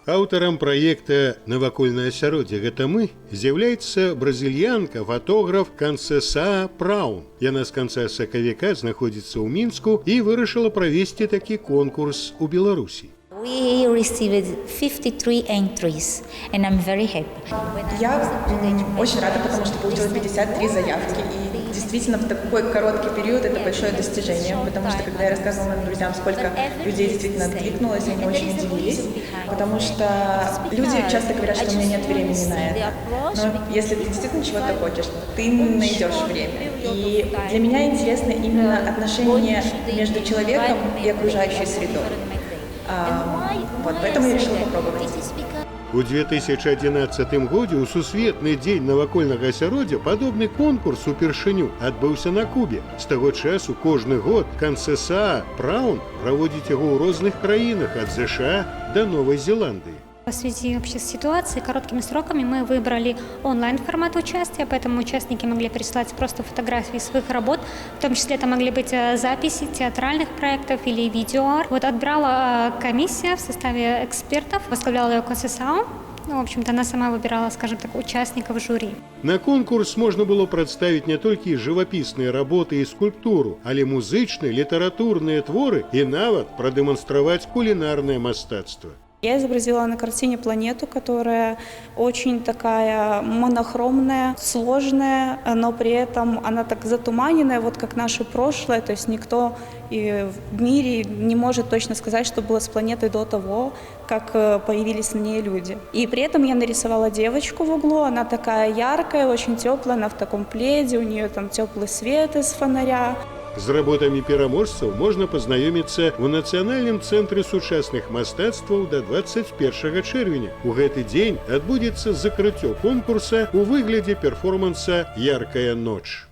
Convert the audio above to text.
Аўтарам праекта «Навакольнае асяроддзе гэта мы» з'яўляецца бразільянка, фотограф Канцэсаа Праун. Яна з канца сакавіка знаходзіцца ў Мінску і вырашыла правесці такі конкурс у Беларусі. We received 53 entries, and I'm very happy. Я очень рада, потому что получила 53 заявки, и действительно в такой короткий период это большое достижение, потому что когда я рассказывала моим друзьям, сколько людей действительно откликнулось, они очень удивились, потому что люди часто говорят, что у меня нет времени на это, но если ты действительно чего-то хочешь, ты найдешь время. И для меня интересно именно отношение между человеком и окружающей средой. Вот, поэтому я решила попробовать. У 2011 годзе ў сусветны дзень навакольнага асяроддзя падобны конкурс упершыню адбыўся на Кубе. З таго часу кожны год Канцэсаа Праун праводзіць яго ў розных краінах ад США да Новай Зеландыі. В связи вообще с ситуацией, короткими сроками мы выбрали онлайн-формат участия, поэтому участники могли присылать просто фотографии своих работ, в том числе это могли быть записи театральных проектов или видеоарт. Вот отбирала комиссия в составе экспертов, возглавляла ее Канцэсаа. В общем-то, она сама выбирала, скажем так, участников жюри. На конкурс можна было прадставіць не толькі жывапісныя работы і скульптуру, але музычныя, літаратурныя творы і нават прадэманстраваць кулінарнае мастацтва. Я изобразила на картине планету, которая очень такая монохромная, сложная, но при этом она так затуманенная, вот как наше прошлое. То есть никто и в мире не может точно сказать, что было с планетой до того, как появились на ней люди. И при этом я нарисовала девочку в углу, она такая яркая, очень теплая, она в таком пледе, у нее там теплый свет из фонаря. З работамі пераможцаў можна пазнаёміцца ў Нацыянальным цэнтры сучасных мастацтваў да 21 чэрвеня. У гэты дзень адбудзецца закрыццё конкурса ў выглядзе перформанса «Яркая ноч».